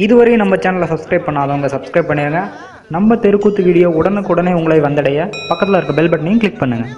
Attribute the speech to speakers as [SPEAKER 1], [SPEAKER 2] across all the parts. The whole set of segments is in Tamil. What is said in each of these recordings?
[SPEAKER 1] இதுவரை நம்ம சேனலை சப்ஸ்கிரைப் பண்ணாதவங்க சப்ஸ்கிரைப் பண்ணிடுங்க. நம்ம தெருக்கூத்து வீடியோ உடனுக்குடனே உங்களை வந்தடைய பக்கத்தில் இருக்க பெல் பட்டனையும் கிளிக் பண்ணுங்கள்.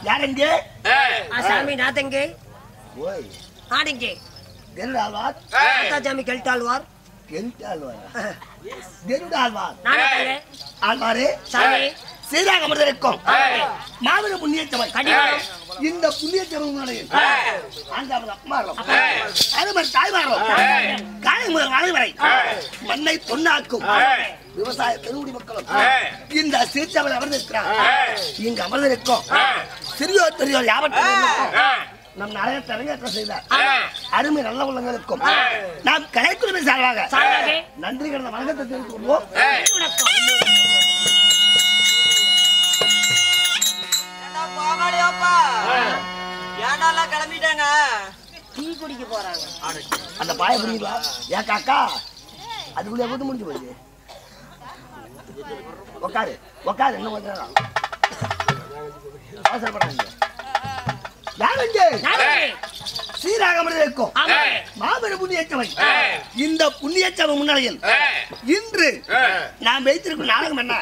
[SPEAKER 2] யாரெங்கே?
[SPEAKER 3] சாமி நாதங்கே
[SPEAKER 2] ஓய்
[SPEAKER 3] ஆடுங்கே
[SPEAKER 2] கெருடாழ்வார்
[SPEAKER 3] சாமி கெல்டாழ்வார்
[SPEAKER 2] கெருடாழ்வார் கெருடாழ்வார்
[SPEAKER 3] நானே
[SPEAKER 2] ஆழ்வாரே
[SPEAKER 3] சாமி
[SPEAKER 2] சீராக அமர்ந்திருக்கும் மாபெரும் புண்ணியச்சபை. இந்த புண்ணியச்சபை ஆண்டாவது அம்மாரும் அருமர் தாய்மாரும் காயமுதல் அனைவரை மண்ணை பொன்னாக்கும் விவசாய பெருங்குடி மக்களும் இந்த சீர்ச்சபையில் அமர்ந்திருக்கிறார். இங்கு அமர்ந்திருக்கும் சிறியோர் பெரியோர் யாவற்றும் நம் நாளைய அரங்கேற்றம் செய்தார் அருமை நல்ல உள்ளங்களுக்கும் நாம் கலைக்குழுமை சார்பாக நன்றி கடந்த வணக்கத்தை தெரிவித்துக் கொள்வோம்.
[SPEAKER 3] கிளம்பிட்டாங்க டீ குடிக்க போறாங்க.
[SPEAKER 2] அந்த பாய புரியுதா ஏன் காக்கா அதுக்குள்ளே போட்டு முடிஞ்சு போயிடுது. உக்காரு உக்காரு இன்னும் கொஞ்சம் நேரம் அவசரப்படாதீங்க. யாருங்க சீராக இருக்கும் மாபெரும் புண்ணியச்சபை. இந்த புண்ணியச்சபை முன்னிலையில் இன்று நான் வைத்திருக்கும் நாடகம் என்ன?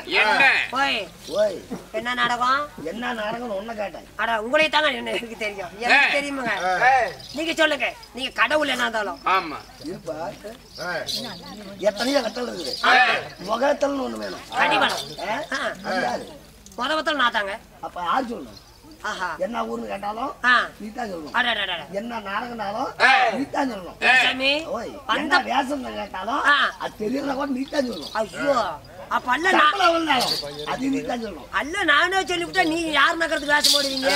[SPEAKER 3] என்ன நாடகம்?
[SPEAKER 2] என்ன நாடகம் ஒண்ணு கேட்டேன்.
[SPEAKER 3] அட உங்களே தாங்க எனக்கு தெரியும். எனக்கு தெரியுமாங்க. நீங்க சொல்லுங்க. நீங்க கடவுள் என்ன இருந்தாலும்.
[SPEAKER 4] ஆமா.
[SPEAKER 2] இருப்பா. எத்தனையோ கட்டல் இருக்குது. முகத்தல்னு ஒண்ணு வேணும்.
[SPEAKER 3] கடிவளம்.
[SPEAKER 2] முகத்தல்
[SPEAKER 3] நான் தாங்க.
[SPEAKER 2] அப்ப யார் சொல்லணும்? என்ன ஊர்னு கேட்டாலும் நீதான் சொல்லணும். என்ன நாடகம்னாலும் நீதான் சொல்லணும். என்ன வேஷம் கேட்டாலும் அது தெரியல கூட நீதான் சொல்லணும்.
[SPEAKER 3] ஐயோ அப்ப அல்ல
[SPEAKER 2] அது நீதான் சொல்லணும்.
[SPEAKER 3] அல்ல நானே சொல்லிவிட்டா நீங்க யார் நகரத்துக்கு வேஷம் போடுவீங்க?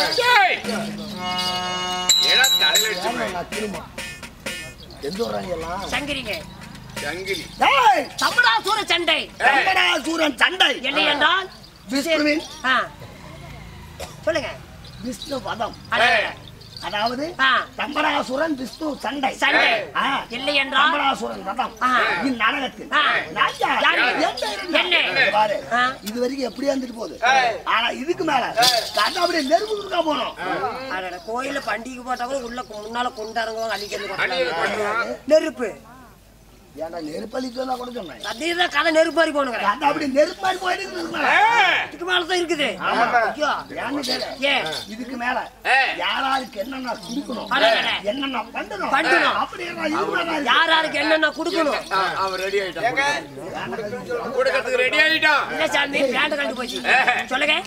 [SPEAKER 2] எந்த ஊராங்க எல்லாம்?
[SPEAKER 3] சங்கிரிங்க.
[SPEAKER 4] சங்கிலி.
[SPEAKER 3] தம்படாசூர சண்டை.
[SPEAKER 2] தம்படாசூரன் சண்டை
[SPEAKER 3] என்ன என்றால்
[SPEAKER 2] விஷ்ணுவின்
[SPEAKER 3] சொல்லுங்க.
[SPEAKER 2] விஷ்ணு வதம். அதாவது தம்பராசுரன் விஷ்ணு சண்டை
[SPEAKER 3] சண்டை இல்லை என்றால்
[SPEAKER 2] தம்பராசுரன் வதம். இந்நாடகத்தில் இது வரைக்கும் எப்படியா இருந்துட்டு போகுது. ஆனா இதுக்கு மேல அப்படியே நெருப்பு கொடுக்க போனோம்.
[SPEAKER 3] கோயில பண்டிகை போட்டா கூட உள்ள முன்னால கொண்டாடுங்க அழிக்கிறது நெருப்பு.
[SPEAKER 2] ஏன்னா நெருப்பளிச்சா கூட சொன்னேன்.
[SPEAKER 3] அதேதான் கதை நெருப்பு மாதிரி போனுங்க.
[SPEAKER 2] அப்படி நெருப்பு மாதிரி போயிட்டு
[SPEAKER 3] இதுக்கு மேலதான் இருக்குது.
[SPEAKER 2] இதுக்கு மேல யாராருக்கு என்னென்ன குடுக்கணும் என்னென்ன பண்ணணும் அப்படி
[SPEAKER 3] யாராருக்கு என்னென்ன குடுக்கணும்
[SPEAKER 4] அவர் ரெடி ஆயிட்டாங்க. கொடுக்கிறதுக்கு ரெடி ஆயிட்டான்.
[SPEAKER 3] இல்ல சாமி பேண்ட் கண்டு போச்சு. சொல்லுங்க.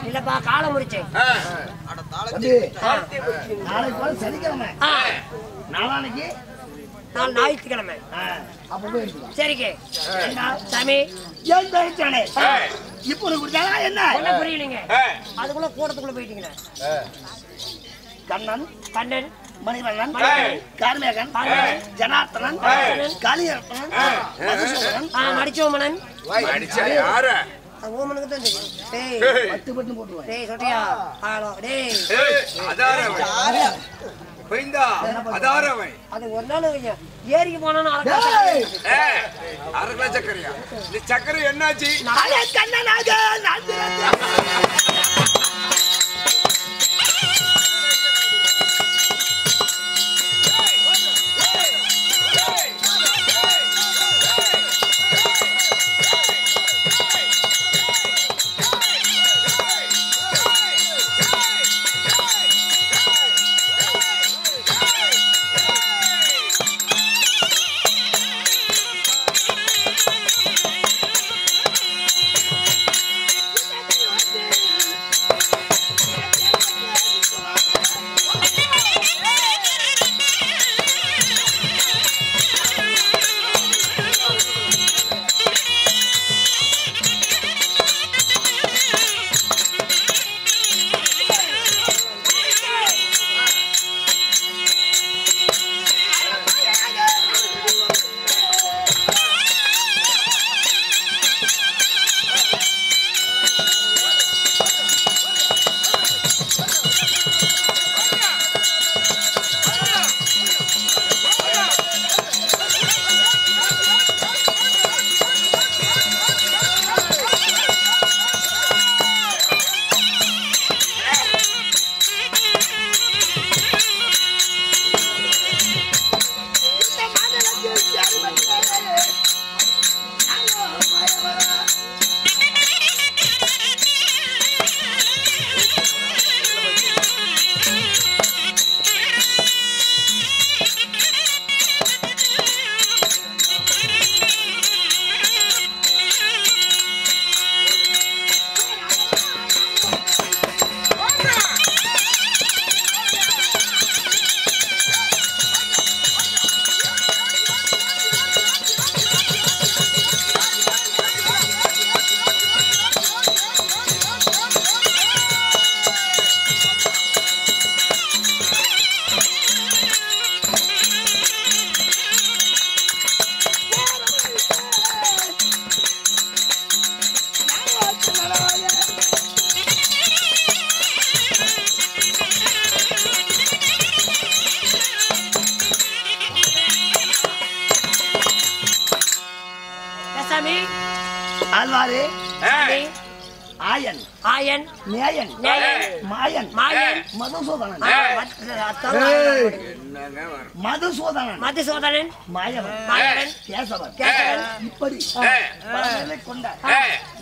[SPEAKER 3] இல்லப்பா காலம் முடிச்சு
[SPEAKER 2] நாளைக்கு போல சனிக்கிழமை நாளானைக்கு
[SPEAKER 3] நாள் ஞாயிற்றுக்கிழமை
[SPEAKER 2] அப்ப போய் எடுத்துக்கலாம்.
[SPEAKER 3] சரிங்க சாமி
[SPEAKER 2] ஏன் பேச்சானே இப்போ குடிச்சாலா என்ன
[SPEAKER 3] ஒன்றும் புரியலைங்க. அதுக்குள்ள கூடத்துக்குள்ள போயிட்டீங்களே.
[SPEAKER 2] கண்ணன்
[SPEAKER 3] கண்ணன்
[SPEAKER 2] மணிவண்ணன் கார்மேகன் ஜனார்த்தனன் காளியரப்பன்
[SPEAKER 3] மடிச்சோமனன் ஓமனுக்கு தான் தெரியும். டேய்
[SPEAKER 2] பட்டு பட்டு போட்டுருவான்.
[SPEAKER 3] டேய் சொட்டியா ஹலோ டேய் அது ஒரு நாள் ஏறிக்கு போனா
[SPEAKER 4] அரை சக்கரையா சக்கரை என்னாச்சு?
[SPEAKER 2] பாரு
[SPEAKER 3] சாமி,
[SPEAKER 2] ஆயன்
[SPEAKER 3] ஆயன்,
[SPEAKER 2] நேயன்
[SPEAKER 3] நேயன்,
[SPEAKER 2] மாயன்
[SPEAKER 3] மாயன்,
[SPEAKER 2] மதுசூதனன் மதுசூதனன்
[SPEAKER 3] மதுசூதனன்,
[SPEAKER 2] மாயவன்
[SPEAKER 3] மாயவன்,
[SPEAKER 2] கேசவன்
[SPEAKER 3] கேசவன்,
[SPEAKER 2] இப்படி பல நிலை கொண்ட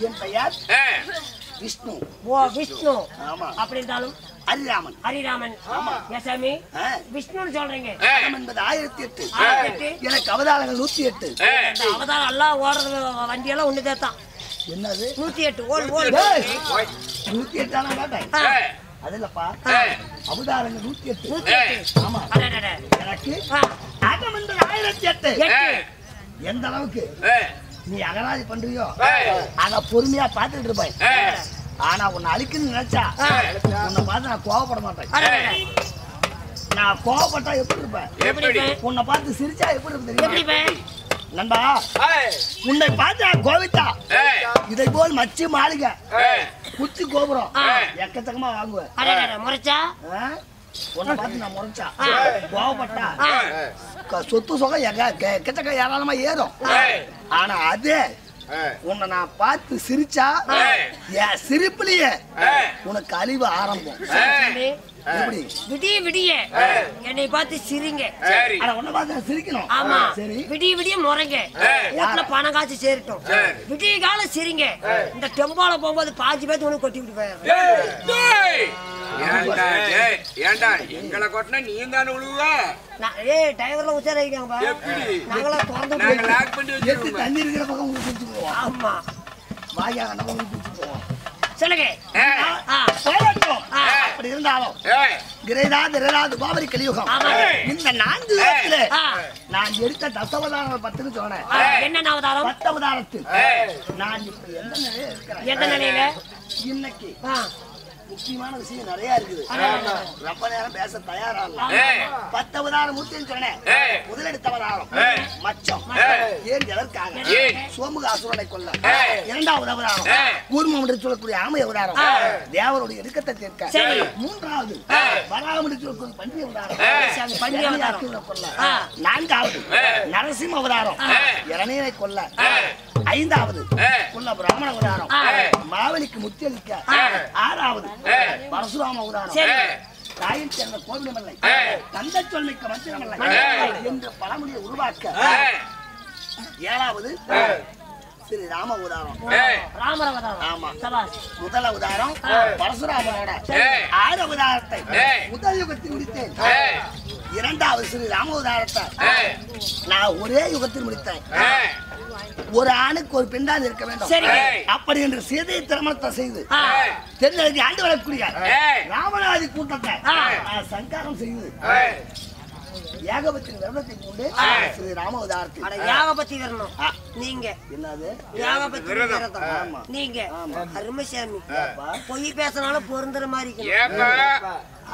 [SPEAKER 2] என் பெயர் விஷ்ணு.
[SPEAKER 3] ஓ விஷ்ணு
[SPEAKER 2] ஆமா.
[SPEAKER 3] அப்படின்றாலும்
[SPEAKER 2] ஹரிராமன்.
[SPEAKER 3] ஹரிராமன். ஏசாமி விஷ்ணுன்னு சொல்றீங்க.
[SPEAKER 2] என்பது 1008.
[SPEAKER 3] 1008.
[SPEAKER 2] எனக்கு அவதாரங்கள் 108.
[SPEAKER 3] இந்த அவதாரம் எல்லாம் ஓடுறது வண்டியெல்லாம் ஒண்ணுதான் தான்.
[SPEAKER 2] என்னது
[SPEAKER 3] 108 ஓடு ஓடு.
[SPEAKER 2] 108 ஆனா கேட்டேன். அது இல்லப்பா, அவதாரங்கள் 108.
[SPEAKER 3] 108.
[SPEAKER 2] ஆமா.
[SPEAKER 3] அடடட.
[SPEAKER 2] எனக்கு
[SPEAKER 3] ஆ,
[SPEAKER 2] அகம் என்பது 1008.
[SPEAKER 3] 8.
[SPEAKER 2] எந்த அளவுக்கு நீ அகராதி பண்றியோ அத பொறுமையா பாத்துட்டு இருப்பேன். ஆனா உன்னை அழிக்கணும்னு நினைச்சா உன்னை பார்த்து நான் கோவப்பட மாட்டேன்.
[SPEAKER 3] அடடட.
[SPEAKER 2] நான் கோவப்பட்டா எப்படி இருப்பேன்?
[SPEAKER 3] எப்படி இருப்பேன்?
[SPEAKER 2] உன்னை பார்த்து சிரிச்சா எப்படி இருக்கும்
[SPEAKER 3] எப்படி
[SPEAKER 2] தெரியுமா?
[SPEAKER 3] இருப்பேன்?
[SPEAKER 2] நண்பா, உன்னை பார்த்து நான் கோவித்தா இதை போல் மச்சி மாளிகை குச்சி கோபுரம் எக்கச்சக்கமா வாங்குவேன்.
[SPEAKER 3] அடடட. முறைச்சா
[SPEAKER 2] உன்னை பார்த்து நான் முறைச்சா கோவப்பட்டா சொத்து சுகம் எக்கச்சக்க ஏராளமா ஏறும். ஆனா அது உன்னை நான் பார்த்து சிரிச்சா என் சிரிப்புலயே உனக்கு அழிவு ஆரம்பம்.
[SPEAKER 3] சாமி,
[SPEAKER 2] எப்படி?
[SPEAKER 3] விடிய விடிய என்னை பார்த்து சிரிங்க.
[SPEAKER 2] ஆனா உன்னை பார்த்து நான் சிரிக்கணும்.
[SPEAKER 3] ஆமா,
[SPEAKER 2] சரி.
[SPEAKER 3] விடிய விடிய முறைங்க. வீட்டுல பணம் காய்ச்சி சேரட்டும். விடிய காலம் சிரிங்க. இந்த டெம்போல போகும்போது பாதி பேத்து உனக்கு கொட்டி விட்டு போயிடும்.
[SPEAKER 4] ஏண்டா எங்களை கொட்டினா நீ தானே உழுவ?
[SPEAKER 3] டிரைவர்ல உச்சாரிக்காங்க. நாங்களா திறந்து
[SPEAKER 4] நாங்க லாக் பண்ணி
[SPEAKER 2] எட்டு
[SPEAKER 4] வச்சிருக்கோம்.
[SPEAKER 2] தண்ணி இருக்கிற பக்கம் உங்களுக்கு குடிச்சு போவோம்.
[SPEAKER 3] ஆமா,
[SPEAKER 2] வாயா கண்ட பக்கம் குடிச்சு போவோம்.
[SPEAKER 3] சொல்லுங்க.
[SPEAKER 2] போகட்டும். அப்படி இருந்தாலும் கிரேதாது கோபரி கலியுகம். இந்த 4 யுகத்துல நான் எடுத்த தசவதாரம் 10 சொன்னேன்.
[SPEAKER 3] என்ன அவதாரம்?
[SPEAKER 2] 10 அவதாரத்தில் நான் இப்ப எந்த நிலையில இருக்கிறேன்?
[SPEAKER 3] எந்த நிலையில?
[SPEAKER 2] இன்னைக்கு முக்கியமான விஷயம் நிறைய இருக்குது. ரொம்ப நேரம் பேச தயாரா இல்ல. 10 அவதாரம் முத்தின்னு சொன்னேன். முதலெடுத்த அவதாரம் மச்சம். ஏன் எதற்காக? சோமுகாசுரனை கொல்ல. 2வது அவதாரம் கூர்மம் என்று சொல்லக்கூடிய ஆமை அவதாரம் தேவருடைய இடுக்கத்தை தீர்க்க. 3வது வராகம் என்று சொல்லக்கூடிய பன்றி அவதாரம்
[SPEAKER 3] பன்றி அவதாரம்
[SPEAKER 2] கொல்ல. 4வது நரசிம்ம அவதாரம் இளநீரை கொல்ல. 5வது கொல்ல பிராமண அவதாரம் மாவலிக்கு முத்தி அளிக்க. 6வது பரசுராம அவதாரம் தாயின் சேர்ந்த கோவிலமல்லை தந்தை சொல்மிக்க மந்திரமல்லை என்ற பழமொழியை உருவாக்க. 7வது ஸ்ரீ ராம அவதாரம்
[SPEAKER 3] ராமர் அவதாரம்.
[SPEAKER 2] ஆமா.
[SPEAKER 3] சபாஷ்.
[SPEAKER 2] முதல் அவதாரம் பரசுராமனோட 6 அவதாரத்தை முதல் யுகத்தில் முடித்தேன். 2வது ஸ்ரீ ராம அவதாரத்தை நான் ஒரே யுகத்தில் முடித்தேன். ஒரு ஆணுக்கு ஒரு பெண்ணாக இருக்க வேண்டும். அப்படி என்று சீதை திருமணத்தை செய்து தென்னலுக்கு ஆண்டு வரக்கூடிய ராமநாதி கூட்டத்தை சங்காரம் செய்து ஏகபத்தின் விரதத்தை கொண்டு ஸ்ரீ ராம அவதாரத்தில்
[SPEAKER 3] யாகபத்தி வரணும். நீங்க
[SPEAKER 2] என்னது
[SPEAKER 3] யாகபத்தி விரதம் நீங்க அருமைசாமி பொய் பேசினாலும் பொருந்துற மாதிரி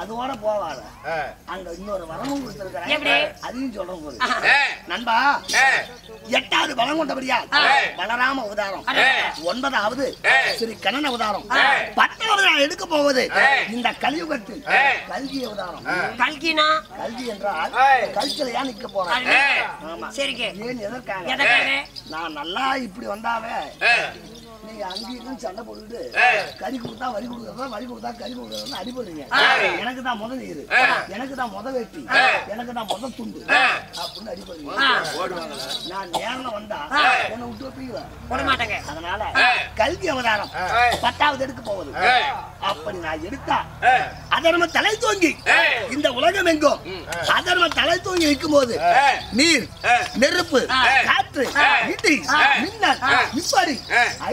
[SPEAKER 2] அதோட போவாத அங்க இன்னொரு வரமும் கொடுத்திருக்கிறேன். அதையும் சொல்றோம் போது நண்பா. 8வது பலம் கொண்டபடியா பலராம அவதாரம். 9வது ஸ்ரீ கண்ணன் அவதாரம். 10வது நான் எடுக்க போவது இந்த கலியுகத்தில் கல்கி அவதாரம்.
[SPEAKER 3] கல்கினா
[SPEAKER 2] கல்கி என்றால் கல்ச்சலையா நிக்க போறேன். ஆமா.
[SPEAKER 3] சரிங்க.
[SPEAKER 2] ஏன் எதற்காக? நான் நல்லா இப்படி வந்தாவே நீங்க அங்கேயும் சண்டை போட்டுட்டு கறி கொடுத்தா வரி கொடுக்கறதா வரி கொடுத்தா கறி கொடுக்கறதா அடிபடுறீங்க. எனக்கு தான் முத நீர், எனக்கு தான் முத வெட்டி, எனக்கு தான் முத துண்டு அப்படின்னு அடிபடுறீங்க. நான் நேரில் வந்தா என்னை விட்டு வைப்பீங்களா?
[SPEAKER 3] போட மாட்டேங்க.
[SPEAKER 2] அதனால கல்கி அவதாரம் 10வது எடுக்க போகுது. அப்படி நான் எடுத்தா அதர்ம தலை தூங்கி இந்த உலகம் எங்கும் அதர்ம தலை தூங்கி நிற்கும் போது நீர், நெருப்பு, காற்று, இடி, மின்னல் இப்படி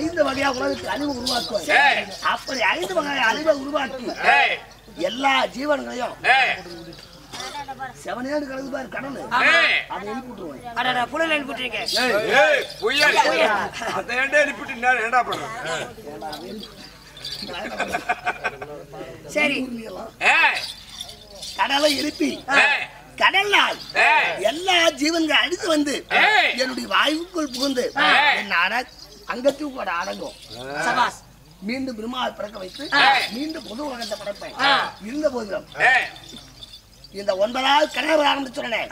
[SPEAKER 2] 5 வகையா உலகத்துக்கு அழிவு உருவாக்குவார். அப்படி 5 வகை அழிவை உருவாக்கி எல்லா ஜீவன்களையும் செவனேடு கலந்து பாரு கடல் அதை எழுப்பிட்டுருவோம்.
[SPEAKER 3] புழல் எழுப்பிட்டுருங்க. சரி.
[SPEAKER 2] கடலை எழுப்பி கடலால் எல்லா ஜீவன்கள் அடித்து வந்து என்னுடைய வாயுக்குள் புகுந்து என்ன அங்கத்துக்கு அடங்கும்.
[SPEAKER 3] சபாஸ்.
[SPEAKER 2] மீண்டும் பிரம்மாவை பிறக்க வைத்து மீண்டும் பொது உலகத்தை படைப்பேன். இருந்த போதிலும் இந்த 9வது கன்னியாவதாரம் சொன்னேன்.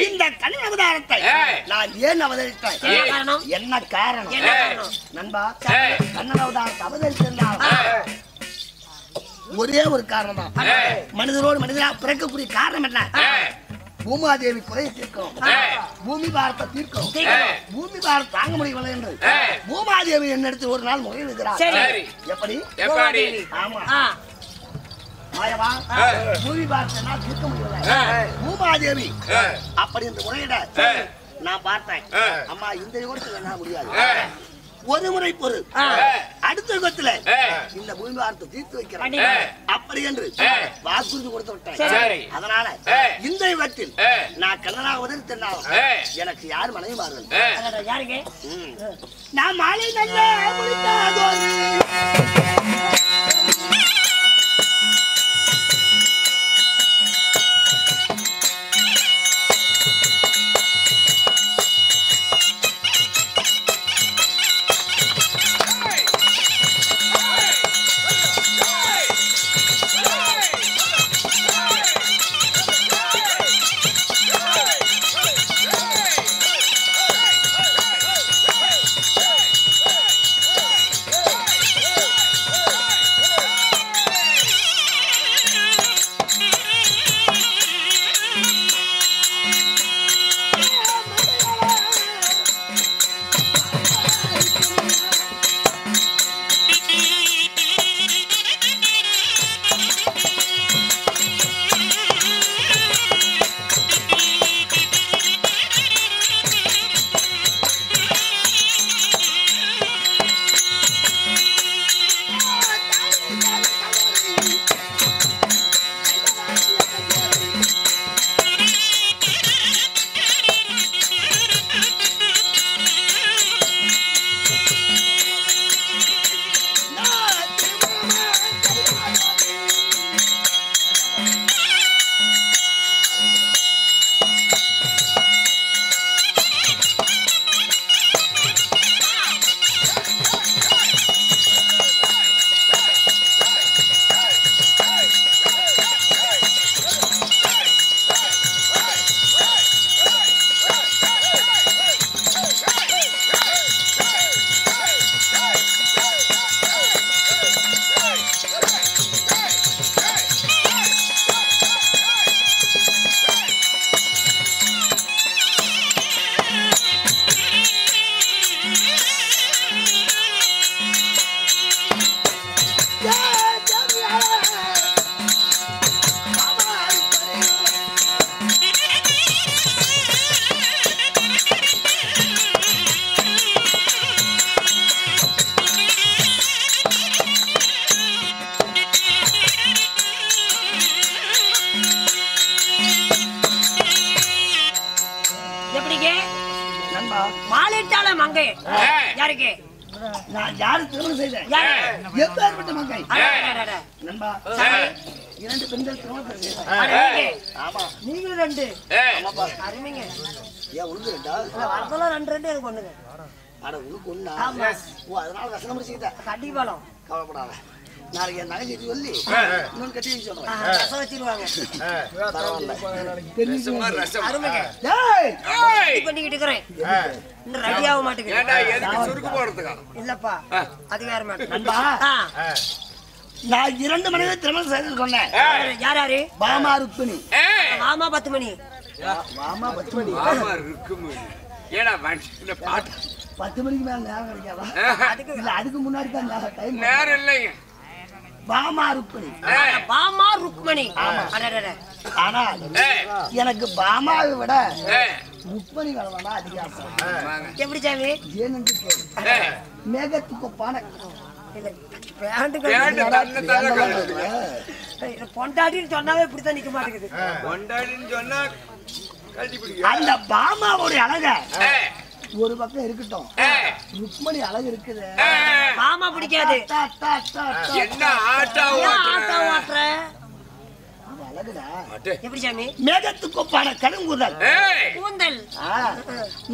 [SPEAKER 2] இந்த கன்னியாவதாரத்தை நான் ஏன் அவதரித்தேன்? என்ன காரணம் நண்பா? கன்னியாவதாரத்தை அவதரித்திருந்தால் ஒரே ஒரு காரணம் தான். மனிதரோடு மனிதரா பிறக்கக்கூடிய காரணம் என்ன? பூமாதேவி குறையை தீர்க்கும், பூமி பாரத்தை தீர்க்கும். பூமி பாரத் தாங்க முடியவில்லை என்று பூமாதேவி என்னிடத்தில் ஒரு நாள் முறையிடுகிறார். எப்படி? ஆமா மாயவா, பூமி பாரத்தை தீர்க்க முடியவில்லை பூமாதேவி அப்படி என்று முறையிட நான் பார்த்தேன். அம்மா இந்த யுகத்தில் என்ன முடியாது, ஒரு முறை பொறு, அடுத்த யுகத்துல இந்த பூமி பாரத்தை தீர்த்து வைக்கிறேன் அப்படி என்று வாக்குறுதி கொடுத்து விட்டேன். அதனால இந்த யுகத்தில் நான் கண்ணனாக உதவித்தேன். எனக்கு யார் மனைவி மாறுவது?
[SPEAKER 3] யாருங்க?
[SPEAKER 2] நான் மாலை நல்ல முடித்தாதோ
[SPEAKER 3] மாலிட்டால மங்கை யாருக்கு?
[SPEAKER 2] நான் யாரு திருமணம் செய்தேன்? எப்பேற்பட்ட மங்கை? நண்பா, 2 பெண்கள் திருமணம் செய்தேன். ஆமா,
[SPEAKER 3] நீங்களும் 2.
[SPEAKER 2] ஆமாப்பா.
[SPEAKER 3] அருமைங்க.
[SPEAKER 2] ஏன் உனக்கு 2?
[SPEAKER 3] வரதெல்லாம் 2 எனக்கு ஒண்ணுங்க.
[SPEAKER 2] அட உனக்கு ஒண்ணா? ஓ, அதனால கஷ்டம் முடிச்சுக்கிட்டேன்.
[SPEAKER 3] கட்டிப்பாலம்
[SPEAKER 2] கவலைப்படாத, நாளைக்கு என் நகை செய்து சொல்லி இன்னொன்று கட்டி சொல்றேன்.
[SPEAKER 3] ரசம் வச்சிருவாங்க.
[SPEAKER 2] அருமைங்க.
[SPEAKER 3] பண்ணிக்கிட்டு இருக்கிறேன். இன்னும் ரெடி ஆக மாட்டேங்குது.
[SPEAKER 4] சுருக்கு போறதுக்கா?
[SPEAKER 3] இல்லப்பா, அது வேற மாட்டேன்.
[SPEAKER 2] நண்பா, நான் 2 மணிக்கு திருமணம் செய்து சொன்னேன்.
[SPEAKER 3] யார் யாரு?
[SPEAKER 2] பாமா ருக்மிணி.
[SPEAKER 3] ஆமா 10 மணி.
[SPEAKER 2] பாமா 10 மணி.
[SPEAKER 4] ஆமா ருக்மிணி. ஏடா இந்த பாட்டு
[SPEAKER 2] 10 மணிக்கு மேல நேரம் கிடைக்காதா? அதுக்கு முன்னாடி தான் டைம்.
[SPEAKER 4] நேரம் இல்லைங்க.
[SPEAKER 2] பாமா ருக்மிணி.
[SPEAKER 3] பாமா ருக்மிணி.
[SPEAKER 2] ஆனா எனக்கு பாமாவை விட ருக்மிணி வேலைனா அதிகாசம்.
[SPEAKER 3] எப்படி சாமி?
[SPEAKER 2] ஏன்னு கேளு. மேகத்துக்கு பானை
[SPEAKER 3] பொண்டாட்டின்னு சொன்னாவே இப்படித்தான் நிக்க மாட்டேங்குது.
[SPEAKER 4] பொண்டாட்டின்னு சொன்னா
[SPEAKER 2] அந்த பாமாவுடைய அழக ஒரு பக்கம் இருக்கட்டும், ருக்மிணி அழகு இருக்குது.
[SPEAKER 3] மாமா பிடிக்காது.
[SPEAKER 4] என்ன ஆட்டா
[SPEAKER 3] ஆட்டா ஓட்டுற
[SPEAKER 2] அழகுடா.
[SPEAKER 3] எப்படி சாமி?
[SPEAKER 2] மேகத்துக்கு ஒப்பான கடுங்கூந்தல்
[SPEAKER 3] கூந்தல்,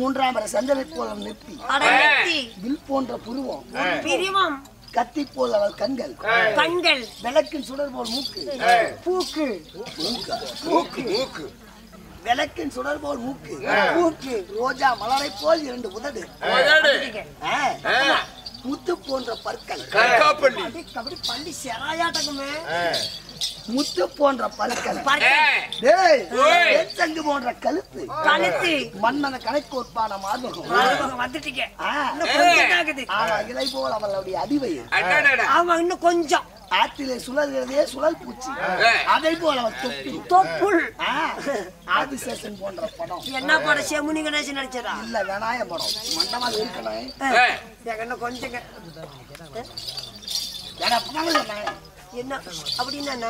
[SPEAKER 2] 3ஆம் வரை சந்திரனை போல நெத்தி,
[SPEAKER 3] நெத்தி,
[SPEAKER 2] வில் போன்ற புருவம்,
[SPEAKER 3] பிரிவம்,
[SPEAKER 2] கத்தி போல் அவள் கண்கள்
[SPEAKER 3] கண்கள்
[SPEAKER 2] விளக்கின் சுடர் போல் மூக்கு
[SPEAKER 3] பூக்கு
[SPEAKER 4] மூக்கு
[SPEAKER 2] விளக்கின் சுடர் போல் மூக்கு மூக்கு ரோஜா மலரை போல் 2 உதடு முத்து போன்ற பற்கள்
[SPEAKER 4] கற்காப்பள்ளி
[SPEAKER 3] அப்படி பள்ளி செராயாட்டக்குமே
[SPEAKER 2] முத்து போன்ற பற்கள்
[SPEAKER 4] ஓய்.
[SPEAKER 2] சங்கு போன்ற கழுத்து
[SPEAKER 3] கழுத்து
[SPEAKER 2] மன்னன கணக்கோட்பான மார்பகம்
[SPEAKER 3] வந்துட்டீங்க
[SPEAKER 2] ஆ.
[SPEAKER 3] இன்னும் கொஞ்சம் தான் இருக்குது.
[SPEAKER 2] ஆனா இலை போல் அவளுடைய அடிவயிறு
[SPEAKER 4] அடடடா.
[SPEAKER 3] ஆமா இன்னும் கொஞ்சம்
[SPEAKER 2] ஆற்றிலே சுழல்கிறதே சுழல் பூச்சி அதை போல் அவள்
[SPEAKER 3] தொப்புள்
[SPEAKER 2] ஆதிசேஷன் போன்ற படம்
[SPEAKER 3] என்ன படம் செமுனி கணேசன் நடிச்சதா
[SPEAKER 2] இல்ல வேணாய படம் மண்டமா இருக்கணும்
[SPEAKER 3] இன்னும் கொஞ்சங்க
[SPEAKER 2] வேற அப்பதான் சொன்னாங்க
[SPEAKER 3] என்ன அப்படின்னா என்ன?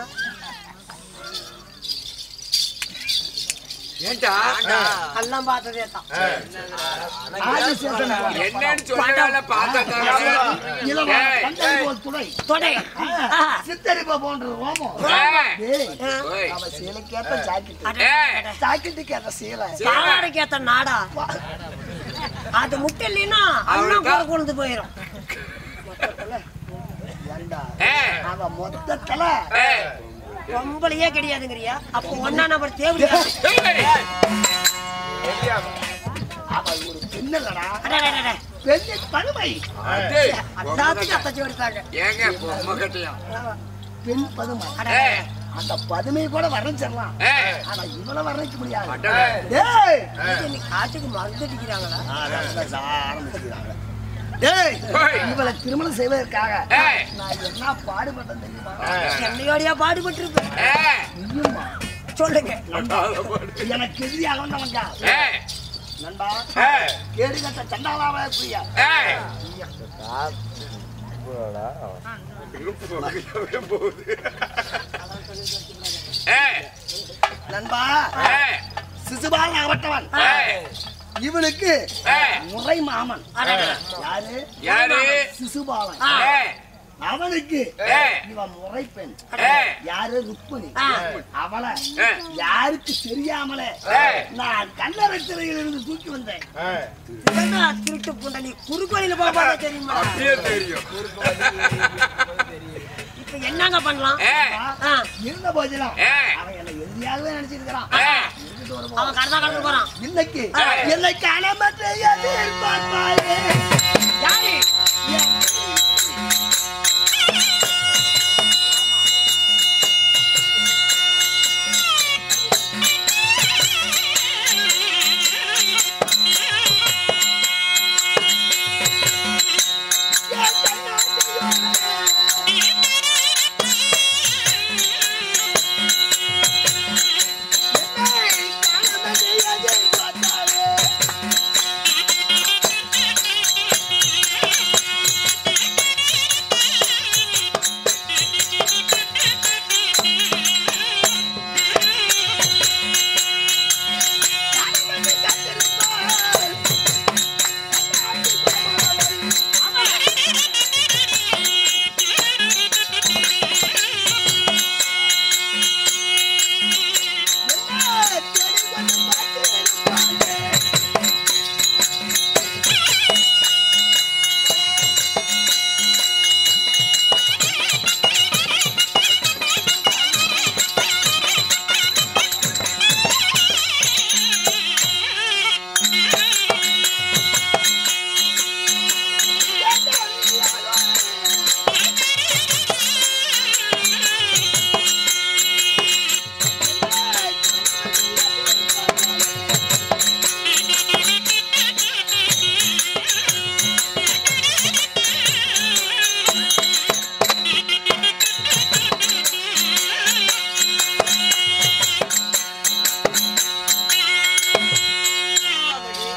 [SPEAKER 4] ஏண்டா
[SPEAKER 3] எல்லாம் பார்த்ததே தான்
[SPEAKER 2] ஆதிசேஷன் போன்ற
[SPEAKER 4] என்னன்னு சொல்லல பார்த்தா
[SPEAKER 2] இளவ கண்டை போல் துளை
[SPEAKER 3] தொடை
[SPEAKER 2] சித்தரிப்ப போன்ற ரோமம்
[SPEAKER 4] ஓய்.
[SPEAKER 2] அவ சேலைக்கேத்த ஜாக்கெட்
[SPEAKER 3] அட,
[SPEAKER 2] ஜாக்கெட்டுக்கு ஏத்த சேலை
[SPEAKER 3] பாவாடைக்கு ஏத்த நாடா அது முட்டை இல்லைன்னா அண்ணன் கூட கொண்டு போயிடும்
[SPEAKER 2] ஏண்டா
[SPEAKER 4] ஏய்.
[SPEAKER 2] அவ மொத்தத்துல
[SPEAKER 4] ஏய்.
[SPEAKER 3] பொம்பளையே கிடையாதுங்கிறியா அப்போ ஒன்னா நம்பர் தேவை
[SPEAKER 2] அவ ஒரு பெண்ணல்லடா
[SPEAKER 3] அட
[SPEAKER 2] பெண்ணின் பதுமை
[SPEAKER 4] அடே.
[SPEAKER 3] அதாத்துக்கு அத்தச்சி எடுத்தாங்க
[SPEAKER 4] ஏங்க பொம்மை கட்டியா
[SPEAKER 2] பெண் பதுமை
[SPEAKER 4] ஏய்.
[SPEAKER 2] அந்த பதுமை கூட வர்ணிச்சிடலாம்
[SPEAKER 4] ஏய்.
[SPEAKER 2] ஆனா இவளை வர்ணிக்க முடியாது
[SPEAKER 4] அடடே.
[SPEAKER 2] டேய்
[SPEAKER 3] இன்னைக்கு காட்டுக்கு மருந்து அடிக்கிறாங்களா
[SPEAKER 2] ஆரம்பிக்கிறாங்க. டேய்
[SPEAKER 4] ஏய்.
[SPEAKER 2] இவளை திருமணம் செய்வதற்காக
[SPEAKER 4] ஏய்.
[SPEAKER 2] நான் என்ன பாடுபட்டேன் தெரியுமா
[SPEAKER 3] என்னையோடையா பாடுபட்டு இருப்பேன்
[SPEAKER 4] ஏய்.
[SPEAKER 2] நீயுமா
[SPEAKER 3] சொல்லுங்க
[SPEAKER 2] எனக்கு எதிரியாக வந்தவங்க
[SPEAKER 4] ஏய்.
[SPEAKER 2] நண்பா
[SPEAKER 4] ஏய்.
[SPEAKER 2] கேடு கட்ட சண்டாளாவே புரியா
[SPEAKER 4] ஏய். ஏய்.
[SPEAKER 2] நண்பா
[SPEAKER 4] ஏய்.
[SPEAKER 2] சிசுபால் ஆகப்பட்டவன்
[SPEAKER 4] ஏய்.
[SPEAKER 2] இவனுக்கு
[SPEAKER 4] ஏய்.
[SPEAKER 2] முறை மாமன் யாரு
[SPEAKER 4] யாரு?
[SPEAKER 2] சிசுபாலன்
[SPEAKER 4] ஏய்.
[SPEAKER 2] அவனுக்கு
[SPEAKER 4] ஏய்.
[SPEAKER 2] இவன் முறை பெண்
[SPEAKER 4] ஏய்.
[SPEAKER 2] யாரு ருக்மணி அவளை
[SPEAKER 4] ஏய்.
[SPEAKER 2] யாருக்கு தெரியாமலே
[SPEAKER 4] ஏய்.
[SPEAKER 2] நான் கல்லறை சிறையில் இருந்து தூக்கி வந்தேன்
[SPEAKER 3] என்னடா திருட்டு புண்டை நீ குறுக்கோயில போக தெரியுமா
[SPEAKER 4] அப்படியே தெரியும்.
[SPEAKER 3] இப்ப என்னங்க பண்ணலாம்
[SPEAKER 4] ஏய்.
[SPEAKER 3] ஆ,
[SPEAKER 2] இருந்த போதிலும்
[SPEAKER 4] ஏய்.
[SPEAKER 2] அவன் என்னை எதிரியாகவே நினைச்சிருக்கிறான்
[SPEAKER 4] ஏய்.
[SPEAKER 2] இருந்துட்டு வருவோம்.
[SPEAKER 3] அவன் கடனா கடந்து போறான்
[SPEAKER 2] இன்னைக்கு
[SPEAKER 4] ஏய்.
[SPEAKER 2] என்னை காணமற்ற எதிர்பார்ப்பாயே
[SPEAKER 3] யாரு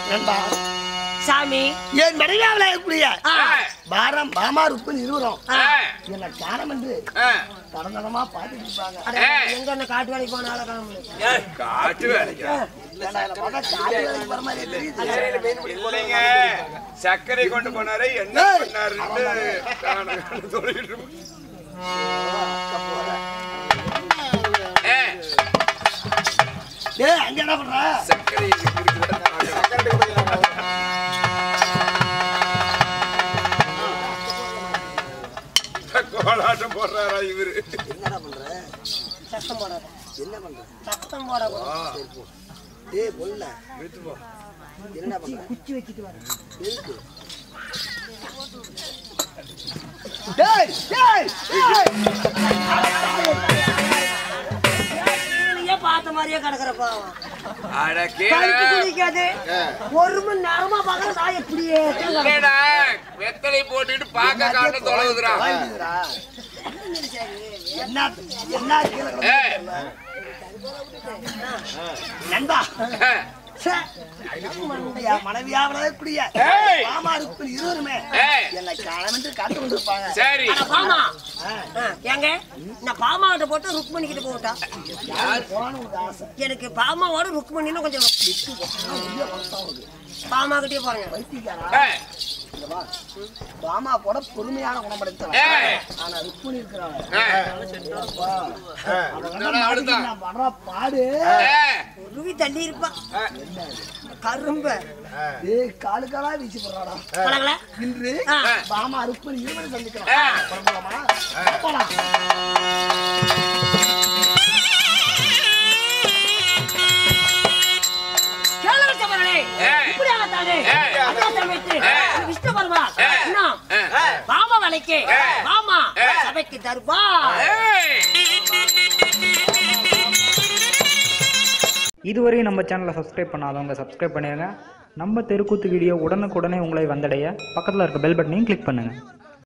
[SPEAKER 2] நண்பா
[SPEAKER 3] சாமி
[SPEAKER 2] என் மடிவாவில் இருக்கக்கூடிய
[SPEAKER 4] ஏய்.
[SPEAKER 2] பாரம் பாமா ருப்பன் இருவரும்
[SPEAKER 4] ஏய்.
[SPEAKER 2] என்னை காணம் என்று
[SPEAKER 4] ஏய்.
[SPEAKER 2] கடந்தனமா பார்த்துட்டு இருப்பாங்க
[SPEAKER 3] அட,
[SPEAKER 4] ஏய்.
[SPEAKER 3] எங்க என்ன காட்டு வேலைக்கு போன ஆளை காண முடியும்
[SPEAKER 4] காட்டு வேலைக்கு
[SPEAKER 2] ஏண்டா, என்னை பார்த்தா காட்டு வேலைக்கு போற மாதிரியே தெரியுது.
[SPEAKER 4] இல்லைங்க சர்க்கரை கொண்டு போனாரு என்ன
[SPEAKER 2] ஏய்.
[SPEAKER 4] பண்ணாருன்னு சொல்லிட்டு இருப்போம். ஏய்.
[SPEAKER 2] டேய், அங்க என்ன பண்ற?
[SPEAKER 4] சர்க்கரை இருக்குதா? வர்றாரா இவரு?
[SPEAKER 2] என்னடா பண்ற?
[SPEAKER 3] சத்தம் போடாத.
[SPEAKER 2] என்ன பண்ற?
[SPEAKER 3] சத்தம் போடாத.
[SPEAKER 2] டேய் பொல்ல என்னடா பண்ற?
[SPEAKER 3] குச்சி வச்சிட்டு வர.
[SPEAKER 2] எதுக்கு? டேய் டேய்
[SPEAKER 3] நீயே பார்த்த மாதிரியே கிடக்குறப்பா.
[SPEAKER 4] அட
[SPEAKER 3] கழுத்து
[SPEAKER 4] கேளு.
[SPEAKER 3] குளிக்காது. ஒரு மணி நேரமா பாக்குற நான் எப்படியே
[SPEAKER 4] என்னடா வெத்தலை போட்டுட்டு பாக்க காட்ட தொலைவுதுடா.
[SPEAKER 2] வாங்கிடுறா. என்ன என்ன கீழே கிடக்கு?
[SPEAKER 4] ஏய்.
[SPEAKER 2] நண்பா
[SPEAKER 4] ஏய்.
[SPEAKER 2] ச்சே. என் மனைவியாவளே குடிய
[SPEAKER 4] ஏய்.
[SPEAKER 2] மாமா இருக்கு இருவருமே
[SPEAKER 4] ஏய்.
[SPEAKER 2] என்னை காலமென்று காத்து கொண்டிருப்பாங்க.
[SPEAKER 4] சரி.
[SPEAKER 3] அட பாமா. ஏங்க நான் பாமாட்ட போட்டு ருக்மணி கிட்ட போட்டா.
[SPEAKER 2] போறான்னு உனக்கு ஆசை.
[SPEAKER 3] எனக்கு பாமாவோட ருக்மணின்னு கொஞ்சம் பாமா கிட்டே போறேங்க.
[SPEAKER 2] வைத்தியக்காரா?
[SPEAKER 4] ஏய்.
[SPEAKER 2] இங்க வா. பாமா கூட பொறுமையான குணப்படுத்தலாம்.
[SPEAKER 4] ஏய்.
[SPEAKER 2] ஆனா ருக்மணி இருக்கிறாங்க.
[SPEAKER 4] ஏய்.
[SPEAKER 2] அவன்
[SPEAKER 4] அடுத்தா.
[SPEAKER 2] நான் படுற பாடு.
[SPEAKER 4] ஏய்.
[SPEAKER 3] உருவி தள்ளி இருப்பா. கரும்பு
[SPEAKER 2] ஏய் காலுக்காலா வீசி போடுறாடா.
[SPEAKER 3] பழங்கள
[SPEAKER 2] இன்று
[SPEAKER 3] ஆ.
[SPEAKER 2] பாமா ருக்மணி இருவரை சந்திக்கிறோம்.
[SPEAKER 4] ஏய்.
[SPEAKER 2] பரவாயில்லமா? போலாம்.
[SPEAKER 3] கேளுங்க சபரனே.
[SPEAKER 4] ஏய்.
[SPEAKER 3] இப்படி ஆகத்தானே.
[SPEAKER 4] ஏய்.
[SPEAKER 3] அதான் சமைத்து
[SPEAKER 4] ஏய்.
[SPEAKER 3] விஷ்ணு பரமா.
[SPEAKER 4] ஏய்.
[SPEAKER 3] என்ன?
[SPEAKER 4] ஏய்.
[SPEAKER 3] பாமா வேலைக்கு
[SPEAKER 4] ஏய்.
[SPEAKER 3] பாமா
[SPEAKER 4] ஏய்.
[SPEAKER 3] சபைக்கு தருப்பா.
[SPEAKER 4] ஏய்.
[SPEAKER 1] இதுவரை நம்ம சேனலை சப்ஸ்கிரைப் பண்ணாதவங்க சப்ஸ்கிரைப் பண்ணிடுங்க. நம்ம தெருக்கூத்து வீடியோ உடனுக்குடனே உங்களை வந்தடைய பக்கத்தில் இருக்க பெல் பட்டனையும் கிளிக் பண்ணுங்கள்.